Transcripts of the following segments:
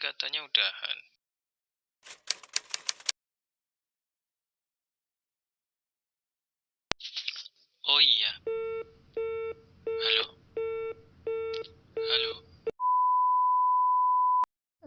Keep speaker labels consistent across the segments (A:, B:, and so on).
A: katanya udahan. Oh iya. Halo? Halo?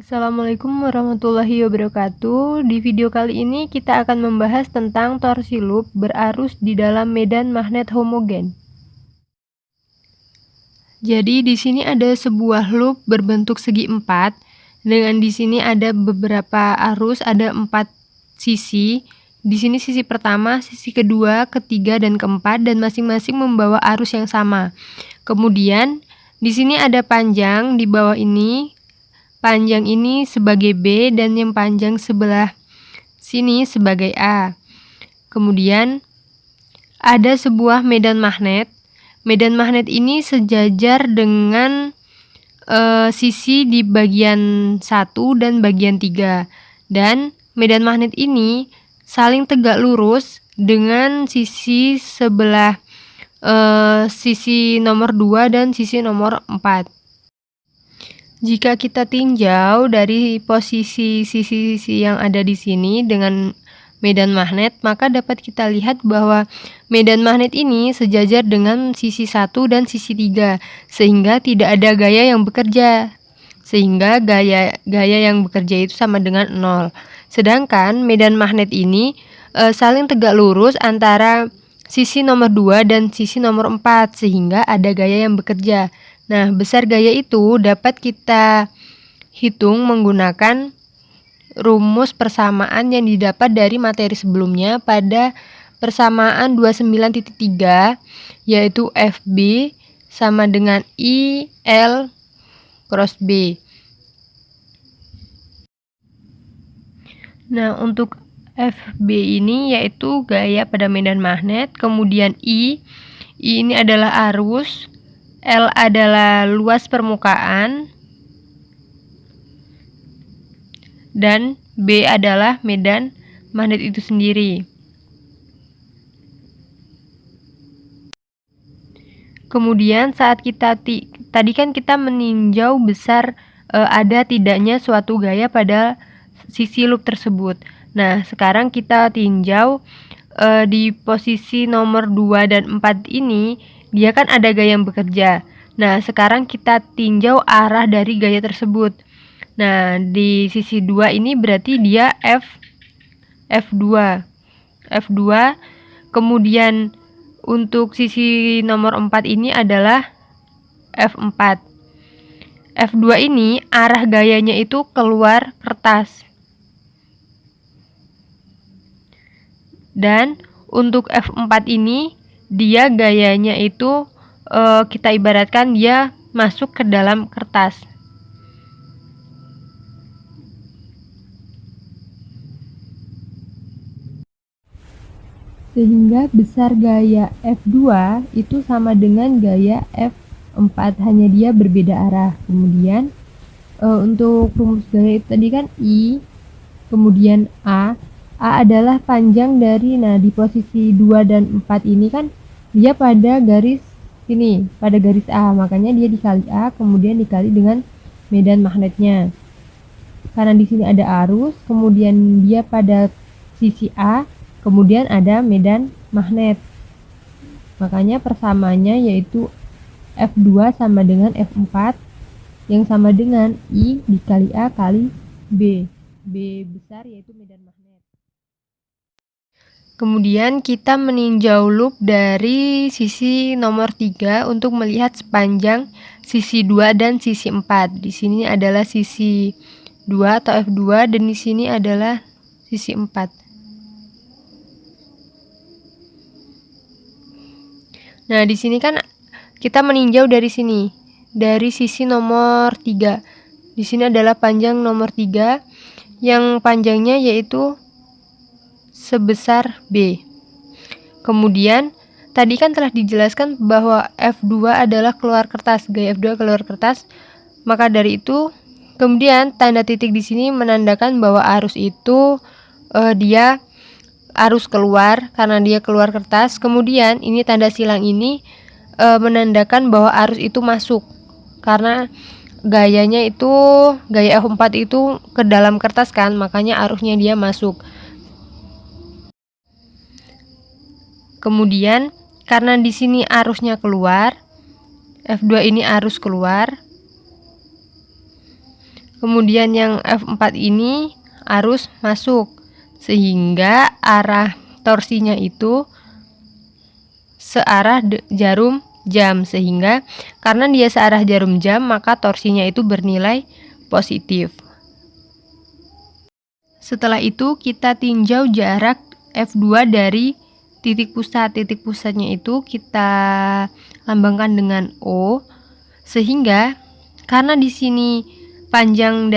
B: Assalamualaikum warahmatullahi wabarakatuh. Di video kali ini kita akan membahas tentang torsi loop berarus di dalam medan magnet homogen. Jadi di sini ada sebuah loop berbentuk segi empat, dengan di sini ada beberapa arus, ada 4 sisi. Di sini sisi pertama, sisi kedua, ketiga, dan keempat, dan masing-masing membawa arus yang sama. Kemudian di sini ada panjang di bawah ini. Panjang ini sebagai B dan yang panjang sebelah sini sebagai A. Kemudian ada sebuah medan magnet. Medan magnet ini sejajar dengan sisi di bagian 1 dan bagian 3. Dan medan magnet ini saling tegak lurus dengan sisi sebelah sisi nomor 2 dan sisi nomor 4. Jika kita tinjau dari posisi sisi-sisi yang ada di sini dengan medan magnet, maka dapat kita lihat bahwa medan magnet ini sejajar dengan sisi 1 dan sisi 3, sehingga tidak ada gaya yang bekerja. Sehingga gaya yang bekerja itu sama dengan 0. Sedangkan medan magnet ini saling tegak lurus antara sisi nomor 2 dan sisi nomor 4, sehingga ada gaya yang bekerja. Nah, besar gaya itu dapat kita hitung menggunakan rumus persamaan yang didapat dari materi sebelumnya pada persamaan 29.3, yaitu FB sama dengan I L cross B. Nah, untuk FB ini yaitu gaya pada medan magnet, kemudian I ini adalah arus, L adalah luas permukaan, dan B adalah medan magnet itu sendiri. Kemudian saat kita tadi kan kita meninjau besar ada tidaknya suatu gaya pada sisi loop tersebut. Nah, sekarang kita tinjau di posisi nomor 2 dan 4 ini, dia kan ada gaya yang bekerja. Nah, sekarang kita tinjau arah dari gaya tersebut. Nah, di sisi 2 ini berarti dia F2. Kemudian untuk sisi nomor 4 ini adalah F4. F2 ini arah gayanya itu keluar kertas. Dan untuk F4 ini dia gayanya itu kita ibaratkan dia masuk ke dalam kertas. Sehingga besar gaya F2 itu sama dengan gaya F4, hanya dia berbeda arah. Kemudian untuk rumus gaya itu tadi kan I, kemudian A adalah panjang dari, nah di posisi 2 dan 4 ini kan dia pada garis sini, pada garis A, makanya dia dikali A, kemudian dikali dengan medan magnetnya. Karena di sini ada arus, kemudian dia pada sisi A, kemudian ada medan magnet. Makanya persamaannya yaitu F2 sama dengan F4, yang sama dengan I dikali A kali B. B besar yaitu medan magnet. Kemudian kita meninjau loop dari sisi nomor 3 untuk melihat sepanjang sisi 2 dan sisi 4. Di sini adalah sisi 2 atau F2 dan di sini adalah sisi 4. Nah, di sini kan kita meninjau dari sini, dari sisi nomor 3. Di sini adalah panjang nomor 3 yang panjangnya yaitu sebesar B. Kemudian tadi kan telah dijelaskan bahwa F2 adalah keluar kertas, gaya F2 keluar kertas. Maka dari itu kemudian tanda titik di sini menandakan bahwa arus itu dia arus keluar karena dia keluar kertas. Kemudian ini tanda silang ini menandakan bahwa arus itu masuk karena gayanya itu gaya F4 itu ke dalam kertas kan, makanya arusnya dia masuk. Kemudian karena di sini arusnya keluar, F2 ini arus keluar. Kemudian yang F4 ini arus masuk, sehingga arah torsinya itu searah jarum jam, sehingga karena dia searah jarum jam maka torsinya itu bernilai positif. Setelah itu kita tinjau jarak F2 dari titik pusat. Titik pusatnya itu kita lambangkan dengan O, sehingga karena di sini panjang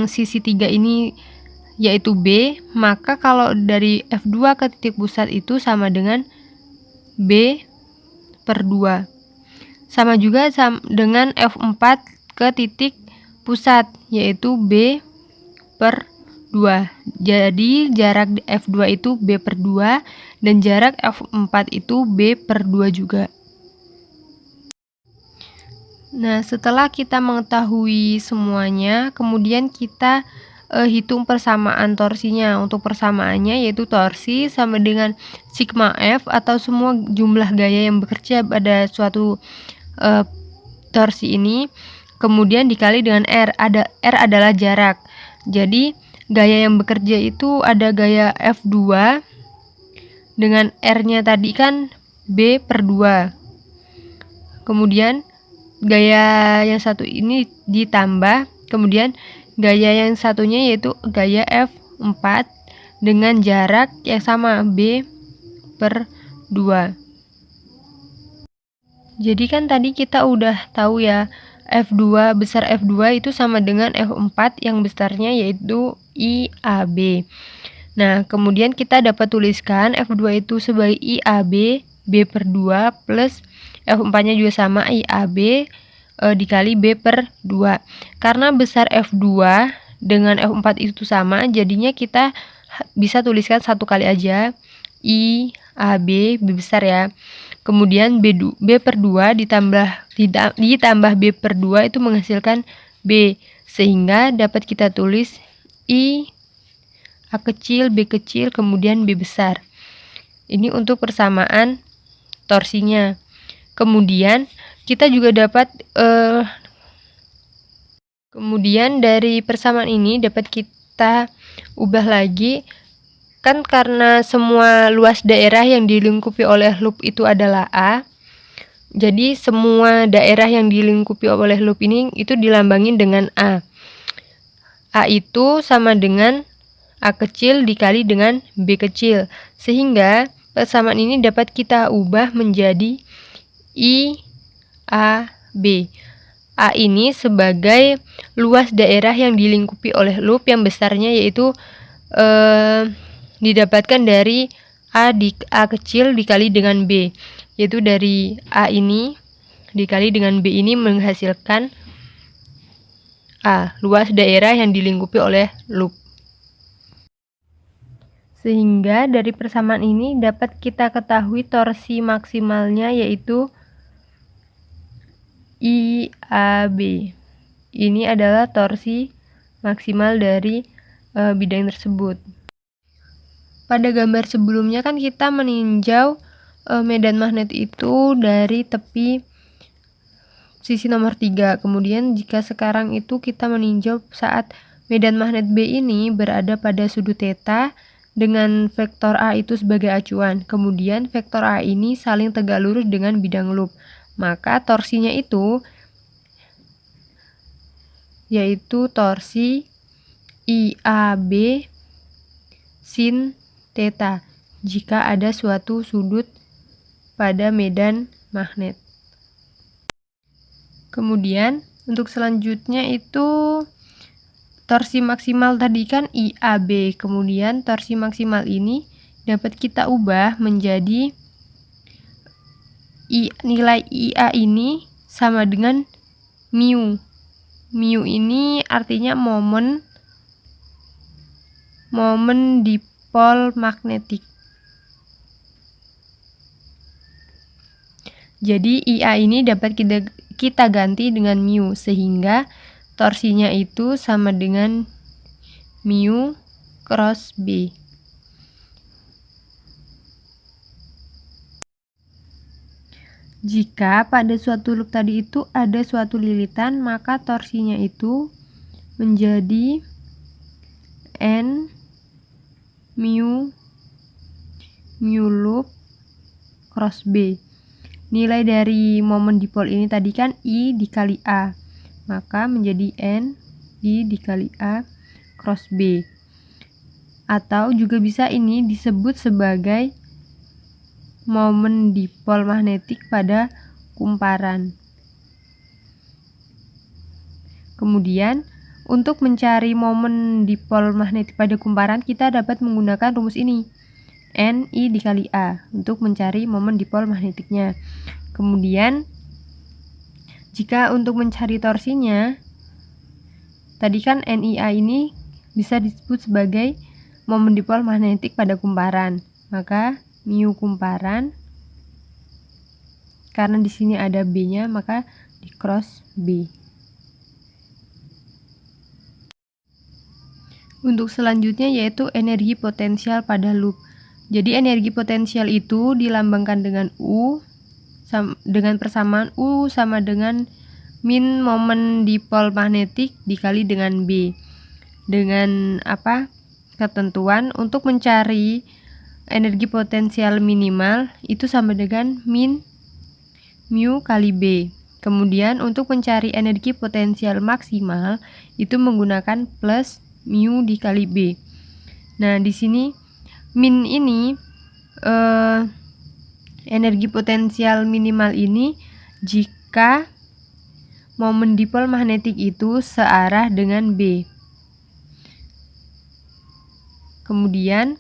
B: sisi 3 ini yaitu B, maka kalau dari F2 ke titik pusat itu sama dengan B per 2. Sama juga dengan F4 ke titik pusat, yaitu B per 2. Jadi jarak F2 itu B per 2 dan jarak F4 itu B per 2 juga. Nah, setelah kita mengetahui semuanya, kemudian kita hitung persamaan torsinya. Untuk persamaannya yaitu torsi sama dengan sigma F atau semua jumlah gaya yang bekerja pada suatu torsi ini, kemudian dikali dengan R. R adalah jarak. Jadi gaya yang bekerja itu ada gaya F2 dengan R-nya tadi kan B per 2. Kemudian gaya yang satu ini ditambah, kemudian gaya yang satunya yaitu gaya F4 dengan jarak yang sama B per 2. Jadi kan tadi kita udah tahu ya, F2 besar F2 itu sama dengan F4 yang besarnya yaitu IAB. Nah, kemudian kita dapat tuliskan F2 itu sebagai IAB B per 2 plus F4-nya juga sama IAB dikali B per 2. Karena besar F2 dengan F4 itu sama, jadinya kita bisa tuliskan satu kali aja IAB B besar ya. Kemudian B per 2 ditambah B per 2 itu menghasilkan B, sehingga dapat kita tulis I A kecil, B kecil, kemudian B besar. Ini untuk persamaan torsinya. Kemudian kita juga dapat kemudian dari persamaan ini dapat kita ubah lagi, kan karena semua luas daerah yang dilingkupi oleh loop itu adalah A, jadi semua daerah yang dilingkupi oleh loop ini itu dilambangin dengan A. A itu sama dengan A kecil dikali dengan B kecil, sehingga persamaan ini dapat kita ubah menjadi IAB. A ini sebagai luas daerah yang dilingkupi oleh loop yang besarnya yaitu didapatkan dari A kecil dikali dengan B, yaitu dari A ini dikali dengan B ini menghasilkan A, luas daerah yang dilingkupi oleh loop. Sehingga dari persamaan ini dapat kita ketahui torsi maksimalnya yaitu IAB. Ini adalah torsi maksimal dari bidang tersebut. Pada gambar sebelumnya kan kita meninjau medan magnet itu dari tepi sisi nomor 3. Kemudian jika sekarang itu kita meninjau saat medan magnet B ini berada pada sudut theta dengan vektor A itu sebagai acuan. Kemudian vektor A ini saling tegak lurus dengan bidang loop. Maka torsinya itu yaitu torsi IAB sin theta jika ada suatu sudut pada medan magnet. Kemudian untuk selanjutnya itu torsi maksimal tadi kan IAB, kemudian torsi maksimal ini dapat kita ubah menjadi nilai IA ini sama dengan mu. Mu ini artinya momen dipol magnetik. Jadi IA ini dapat kita ganti dengan mu, sehingga torsinya itu sama dengan mu cross B. Jika pada suatu loop tadi itu ada suatu lilitan, maka torsinya itu menjadi N mu loop cross B. Nilai dari momen dipol ini tadi kan I dikali A, maka menjadi N I dikali A cross B. Atau juga bisa ini disebut sebagai momen dipol magnetik pada kumparan. Kemudian, untuk mencari momen dipol magnetik pada kumparan, kita dapat menggunakan rumus ini. N I dikali A untuk mencari momen dipol magnetiknya. Kemudian, jika untuk mencari torsinya, tadi kan NIA ini bisa disebut sebagai momen dipol magnetik pada kumparan. Maka mu kumparan, karena di sini ada B-nya, maka di cross B. Untuk selanjutnya yaitu energi potensial pada loop. Jadi energi potensial itu dilambangkan dengan U, dengan persamaan U sama dengan min momen dipol magnetik dikali dengan B. Dengan ketentuan untuk mencari energi potensial minimal itu sama dengan min mu kali B. Kemudian untuk mencari energi potensial maksimal itu menggunakan plus mu dikali B. Nah, di sini min ini energi potensial minimal ini jika momen dipol magnetik itu searah dengan B. Kemudian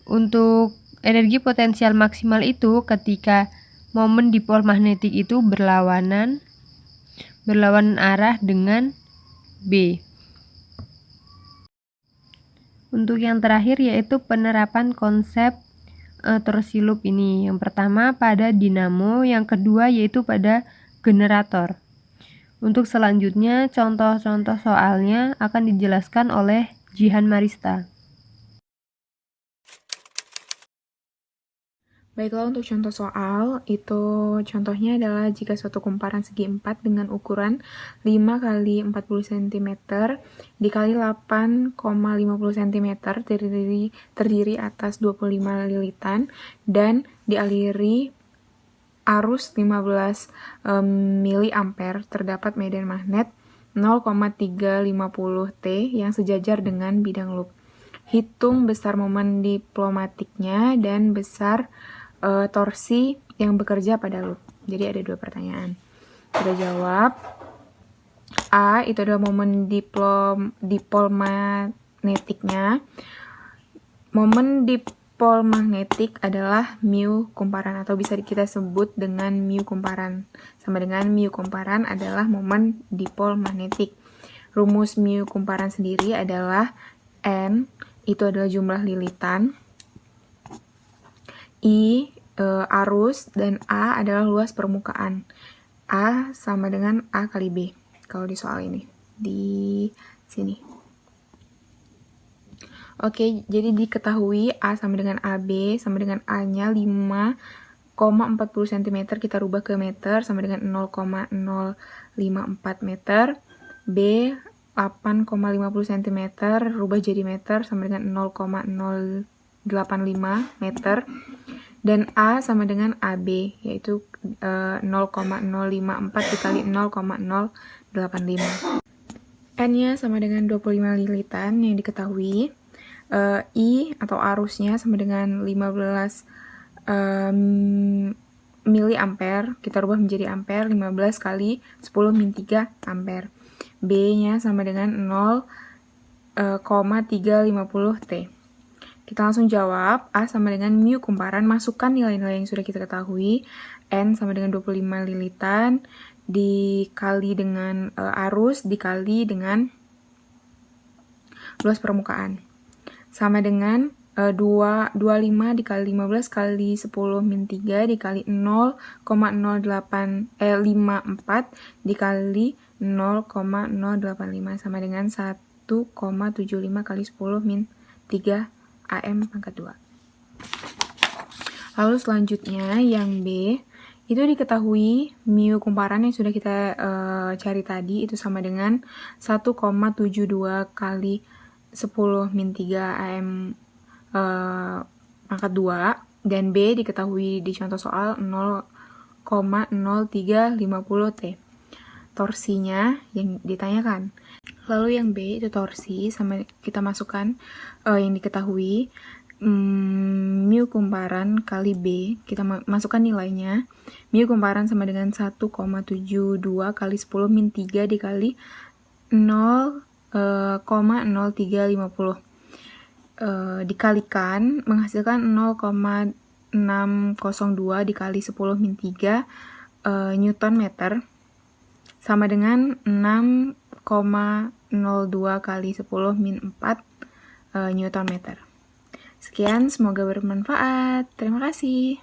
B: untuk energi potensial maksimal itu ketika momen dipol magnetik itu berlawanan arah dengan B. Untuk yang terakhir yaitu penerapan konsep torsi loop ini. Yang pertama pada dinamo, yang kedua yaitu pada generator. Untuk selanjutnya contoh-contoh soalnya akan dijelaskan oleh Jihan Marista.
C: Baiklah, untuk contoh soal, itu contohnya adalah jika suatu kumparan segi 4 dengan ukuran 5 kali 40 cm dikali 8,50 cm terdiri atas 25 lilitan dan dialiri arus 15 mA terdapat medan magnet 0,350 T yang sejajar dengan bidang loop. Hitung besar momen diplomatiknya dan besar torsi yang bekerja pada loop. Jadi ada dua pertanyaan. Kita jawab. A itu adalah momen dipol magnetiknya. Momen dipol magnetik adalah mu kumparan atau bisa kita sebut dengan mu kumparan. Sama dengan mu kumparan adalah momen dipol magnetik. Rumus mu kumparan sendiri adalah N itu adalah jumlah lilitan, I arus, dan A adalah luas permukaan. A sama dengan A kali B kalau di soal ini di sini. Oke, jadi diketahui A sama dengan AB sama dengan A-nya 5,40 cm, kita rubah ke meter sama dengan 0,054 meter. B 8,50 cm rubah jadi meter sama dengan 0,085 meter. Dan A sama dengan AB, yaitu 0,054 dikali 0,085. N-nya sama dengan 25 lilitan yang diketahui. I atau arusnya sama dengan 15 miliampere, kita rubah menjadi ampere, 15 kali 10 min 3 ampere. B-nya sama dengan 0,350 T. Kita langsung jawab. A sama dengan mu kumparan, masukkan nilai-nilai yang sudah kita ketahui. N sama dengan 25 lilitan dikali dengan arus dikali dengan luas permukaan. Sama dengan 25 dikali 15 kali 10 min 3 dikali 0,54 dikali 0,085 sama dengan 1,75 kali 10 min 3 AM pangkat 2. Lalu selanjutnya yang B, itu diketahui mu kumparan yang sudah kita cari tadi itu sama dengan 1,72 kali 10 min 3 AM pangkat 2, dan B diketahui di contoh soal 0,0350 T. Torsinya yang ditanyakan. Lalu yang B itu torsi, sama kita masukkan yang diketahui mu kumparan kali B, kita masukkan nilainya. Mu kumparan sama dengan 1,72 kali 10 min 3 dikali 0,0350 dikalikan menghasilkan 0,602 dikali 10 min 3 Newton meter sama dengan 6,02 kali 10 min 4 Newton meter. Sekian, semoga bermanfaat. Terima kasih.